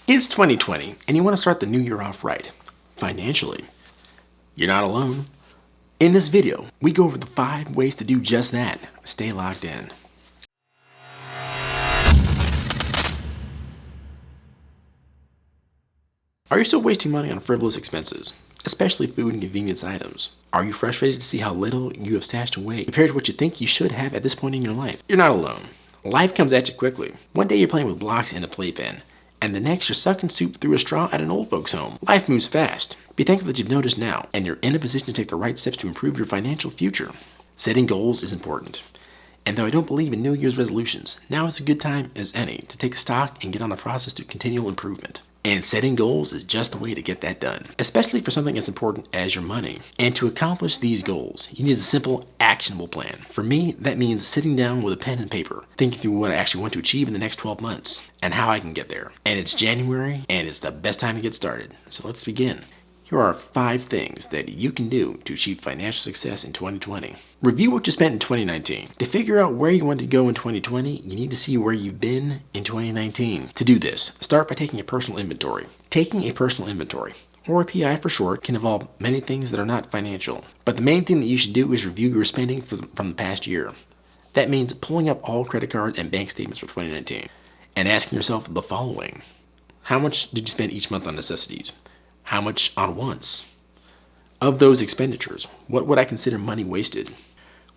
It's 2020 and you want to start the new year off right, financially. You're not alone. In this video, we go over the 5 ways to do just that. Stay locked in. Are you still wasting money on frivolous expenses, especially food and convenience items? Are you frustrated to see how little you have stashed away compared to what you think you should have at this point in your life? You're not alone. Life comes at you quickly. One day you're playing with blocks in a playpen, and the next you're sucking soup through a straw at an old folks' home. Life moves fast. Be thankful that you've noticed now, and you're in a position to take the right steps to improve your financial future. Setting goals is important. And though I don't believe in New Year's resolutions, now is a good time as any to take stock and get on the process to continual improvement. And setting goals is just the way to get that done, especially for something as important as your money. And to accomplish these goals, you need a simple, actionable plan. For me, that means sitting down with a pen and paper, thinking through what I actually want to achieve in the next 12 months, and how I can get there. And it's January, and it's the best time to get started. So let's begin. Here are 5 things that you can do to achieve financial success in 2020. Review what you spent in 2019. To figure out where you want to go in 2020, you need to see where you've been in 2019. To do this, start by taking a personal inventory. Taking a personal inventory, or a PI for short, can involve many things that are not financial. But the main thing that you should do is review your spending from the past year. That means pulling up all credit card and bank statements for 2019 and asking yourself the following. How much did you spend each month on necessities? How much on wants? Of those expenditures, what would I consider money wasted?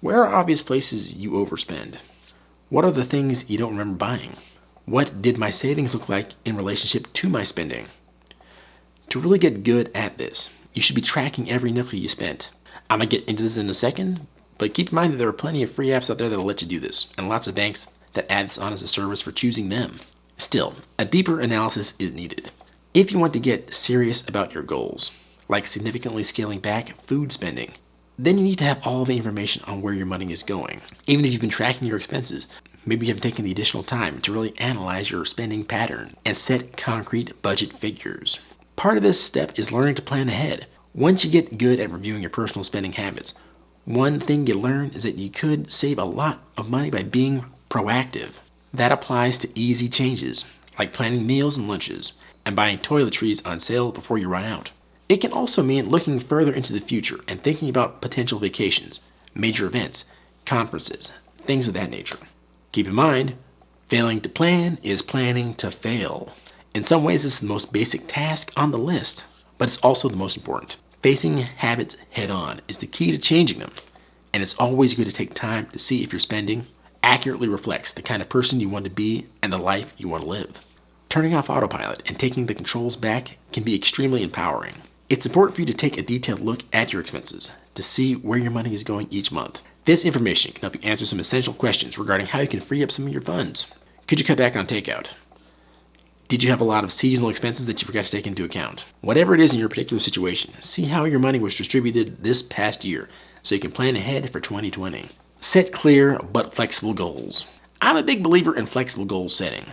Where are obvious places you overspend? What are the things you don't remember buying? What did my savings look like in relationship to my spending? To really get good at this, you should be tracking every nickel you spent. I'm gonna get into this in a second, but keep in mind that there are plenty of free apps out there that'll let you do this, and lots of banks that add this on as a service for choosing them. Still, a deeper analysis is needed. If you want to get serious about your goals, like significantly scaling back food spending, then you need to have all the information on where your money is going. Even if you've been tracking your expenses, maybe you haven't taken the additional time to really analyze your spending pattern and set concrete budget figures. Part of this step is learning to plan ahead. Once you get good at reviewing your personal spending habits, one thing you learn is that you could save a lot of money by being proactive. That applies to easy changes, like planning meals and lunches, and buying toiletries on sale before you run out. It can also mean looking further into the future and thinking about potential vacations, major events, conferences, things of that nature. Keep in mind, failing to plan is planning to fail. In some ways, it's the most basic task on the list, but it's also the most important. Facing habits head on is the key to changing them, and it's always good to take time to see if your spending accurately reflects the kind of person you want to be and the life you want to live. Turning off autopilot and taking the controls back can be extremely empowering. It's important for you to take a detailed look at your expenses to see where your money is going each month. This information can help you answer some essential questions regarding how you can free up some of your funds. Could you cut back on takeout? Did you have a lot of seasonal expenses that you forgot to take into account? Whatever it is in your particular situation, see how your money was distributed this past year so you can plan ahead for 2020. Set clear but flexible goals. I'm a big believer in flexible goal setting.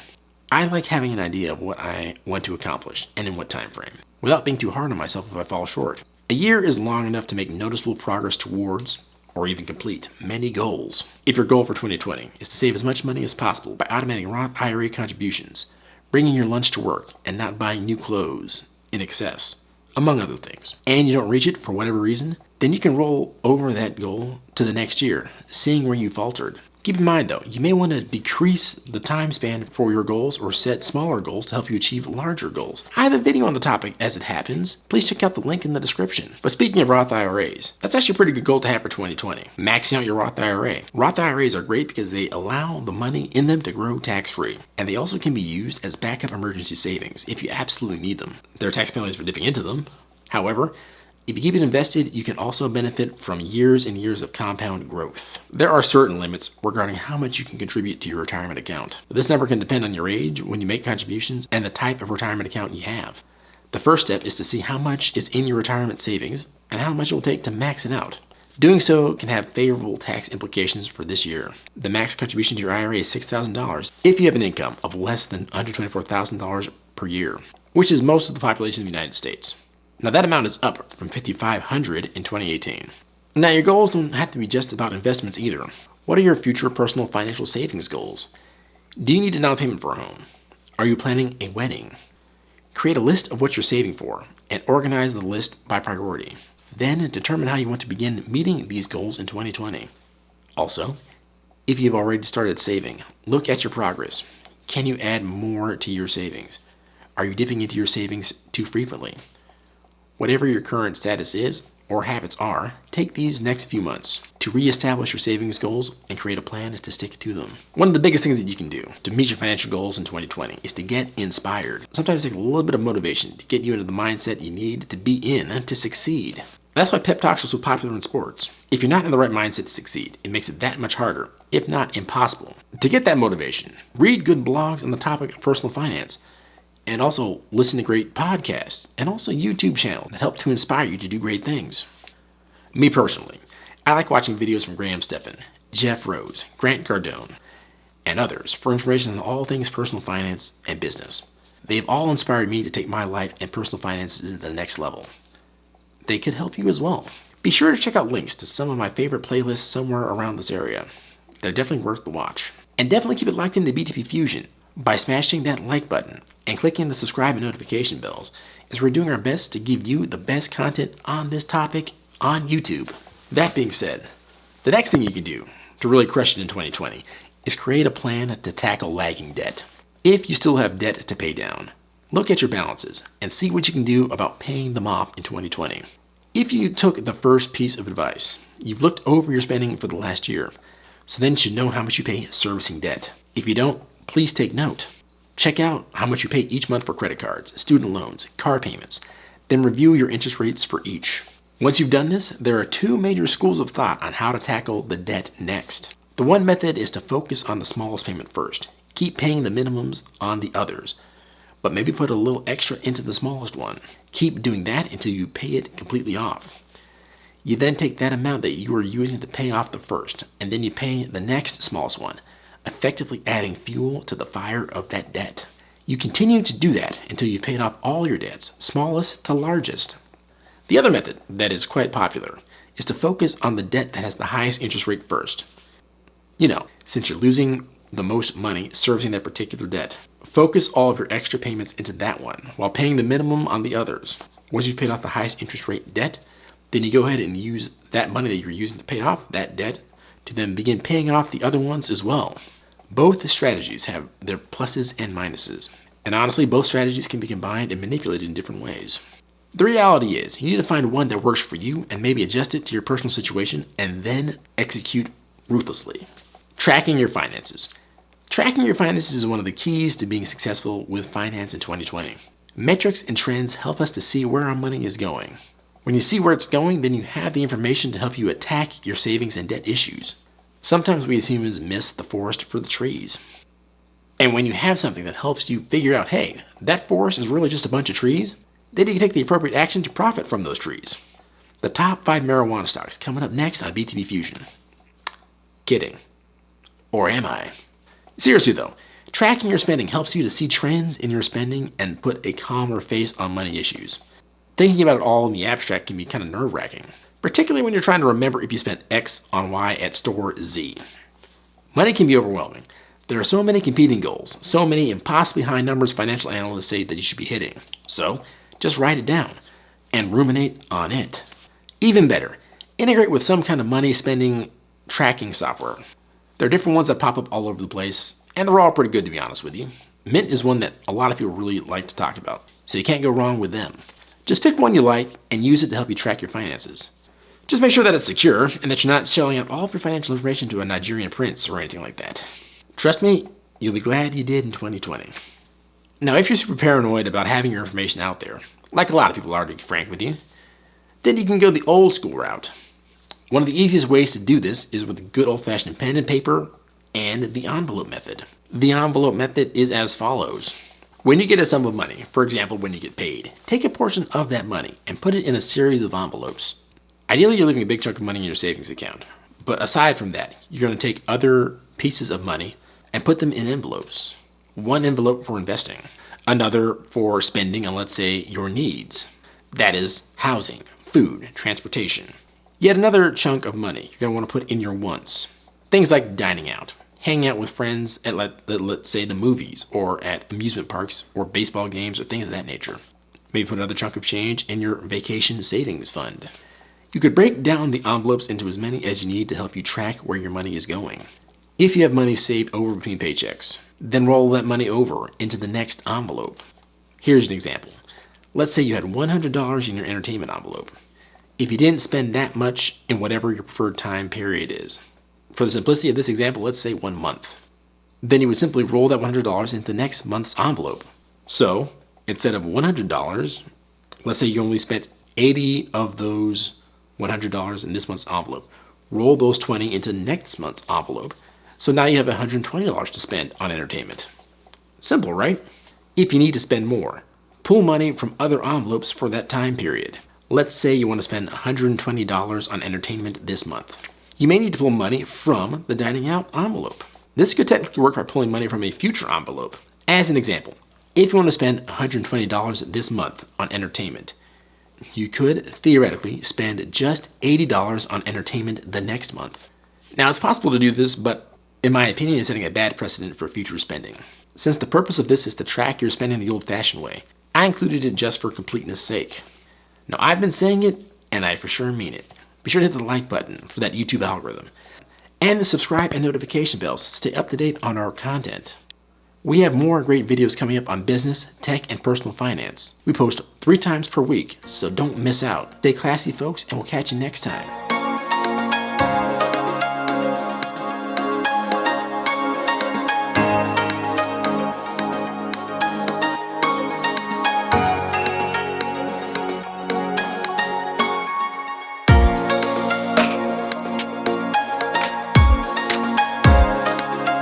I like having an idea of what I want to accomplish and in what time frame, without being too hard on myself if I fall short. A year is long enough to make noticeable progress towards, or even complete, many goals. If your goal for 2020 is to save as much money as possible by automating Roth IRA contributions, bringing your lunch to work, and not buying new clothes in excess, among other things, and you don't reach it for whatever reason, then you can roll over that goal to the next year, seeing where you faltered. Keep in mind though, you may want to decrease the time span for your goals or set smaller goals to help you achieve larger goals. I have a video on the topic as it happens. Please check out the link in the description. But speaking of Roth IRAs, that's actually a pretty good goal to have for 2020. Maxing out your Roth IRA. Roth IRAs are great because they allow the money in them to grow tax-free. And they also can be used as backup emergency savings if you absolutely need them. There are tax penalties for dipping into them. However, if you keep it invested, you can also benefit from years and years of compound growth. There are certain limits regarding how much you can contribute to your retirement account. This number can depend on your age when you make contributions and the type of retirement account you have. The first step is to see how much is in your retirement savings and how much it will take to max it out. Doing so can have favorable tax implications for this year. The max contribution to your IRA is $6,000 if you have an income of less than $124,000 per year, which is most of the population of the United States. Now that amount is up from $5,500 in 2018. Now your goals don't have to be just about investments either. What are your future personal financial savings goals? Do you need a down payment for a home? Are you planning a wedding? Create a list of what you're saving for and organize the list by priority. Then determine how you want to begin meeting these goals in 2020. Also, if you've already started saving, look at your progress. Can you add more to your savings? Are you dipping into your savings too frequently? Whatever your current status is or habits are, take these next few months to reestablish your savings goals and create a plan to stick to them. One of the biggest things that you can do to meet your financial goals in 2020 is to get inspired. Sometimes it takes a little bit of motivation to get you into the mindset you need to be in to succeed. That's why pep talks are so popular in sports. If you're not in the right mindset to succeed, it makes it that much harder, if not impossible. To get that motivation, read good blogs on the topic of personal finance, and also listen to great podcasts, and also YouTube channels that help to inspire you to do great things. Me personally, I like watching videos from Graham Stephan, Jeff Rose, Grant Cardone, and others for information on all things personal finance and business. They've all inspired me to take my life and personal finances to the next level. They could help you as well. Be sure to check out links to some of my favorite playlists somewhere around this area. They're definitely worth the watch. And definitely keep it locked into BTP Fusion by smashing that like button and clicking the subscribe and notification bells, as we're doing our best to give you the best content on this topic on YouTube. That being said, the next thing you can do to really crush it in 2020 is create a plan to tackle lagging debt. If you still have debt to pay down, look at your balances and see what you can do about paying them off in 2020. If you took the first piece of advice, you've looked over your spending for the last year, so then you should know how much you pay servicing debt. If you don't, please take note. Check out how much you pay each month for credit cards, student loans, car payments, then review your interest rates for each. Once you've done this, there are two major schools of thought on how to tackle the debt next. The one method is to focus on the smallest payment first. Keep paying the minimums on the others, but maybe put a little extra into the smallest one. Keep doing that until you pay it completely off. You then take that amount that you are using to pay off the first, and then you pay the next smallest one, effectively adding fuel to the fire of that debt. You continue to do that until you've paid off all your debts, smallest to largest. The other method that is quite popular is to focus on the debt that has the highest interest rate first. Since you're losing the most money servicing that particular debt, focus all of your extra payments into that one while paying the minimum on the others. Once you've paid off the highest interest rate debt, then you go ahead and use that money that you're using to pay off that debt to then begin paying off the other ones as well. Both strategies have their pluses and minuses, and honestly, both strategies can be combined and manipulated in different ways. The reality is, you need to find one that works for you and maybe adjust it to your personal situation and then execute ruthlessly. Tracking your finances. Tracking your finances is one of the keys to being successful with finance in 2020. Metrics and trends help us to see where our money is going. When you see where it's going, then you have the information to help you attack your savings and debt issues. Sometimes we as humans miss the forest for the trees. And when you have something that helps you figure out, hey, that forest is really just a bunch of trees, then you can take the appropriate action to profit from those trees. The top 5 marijuana stocks coming up next on BTB Fusion. Kidding. Or am I? Seriously though, tracking your spending helps you to see trends in your spending and put a calmer face on money issues. Thinking about it all in the abstract can be kind of nerve-wracking, particularly when you're trying to remember if you spent X on Y at store Z. Money can be overwhelming. There are so many competing goals, so many impossibly high numbers financial analysts say that you should be hitting. So, just write it down and ruminate on it. Even better, integrate with some kind of money spending tracking software. There are different ones that pop up all over the place, and they're all pretty good to be honest with you. Mint is one that a lot of people really like to talk about, so you can't go wrong with them. Just pick one you like and use it to help you track your finances. Just make sure that it's secure and that you're not shelling out all of your financial information to a Nigerian prince or anything like that. Trust me, you'll be glad you did in 2020. Now, if you're super paranoid about having your information out there, like a lot of people are to be frank with you, then you can go the old school route. One of the easiest ways to do this is with a good old-fashioned pen and paper and the envelope method. The envelope method is as follows. When you get a sum of money, for example, when you get paid, take a portion of that money and put it in a series of envelopes. Ideally, you're leaving a big chunk of money in your savings account. But aside from that, you're going to take other pieces of money and put them in envelopes. One envelope for investing, another for spending on, let's say, your needs. That is housing, food, transportation. Yet another chunk of money you're going to want to put in your wants. Things like dining out, hanging out with friends at, let's say, the movies, or at amusement parks, or baseball games, or things of that nature. Maybe put another chunk of change in your vacation savings fund. You could break down the envelopes into as many as you need to help you track where your money is going. If you have money saved over between paychecks, then roll that money over into the next envelope. Here's an example. Let's say you had $100 in your entertainment envelope. If you didn't spend that much in whatever your preferred time period is, for the simplicity of this example, let's say 1 month, then you would simply roll that $100 into the next month's envelope. So instead of $100, let's say you only spent 80 of those $100 in this month's envelope. Roll those 20 into next month's envelope. So now you have $120 to spend on entertainment. Simple, right? If you need to spend more, pull money from other envelopes for that time period. Let's say you want to spend $120 on entertainment this month. You may need to pull money from the dining out envelope. This could technically work by pulling money from a future envelope. As an example, if you want to spend $120 this month on entertainment, you could theoretically spend just $80 on entertainment the next month. Now, it's possible to do this, but in my opinion, it's setting a bad precedent for future spending. Since the purpose of this is to track your spending the old-fashioned way, I included it just for completeness sake. Now, I've been saying it, and I for sure mean it. Be sure to hit the like button for that YouTube algorithm, and the subscribe and notification bells to stay up to date on our content. We have more great videos coming up on business, tech, and personal finance. We post 3 times per week, so don't miss out. Stay classy, folks, and we'll catch you next time.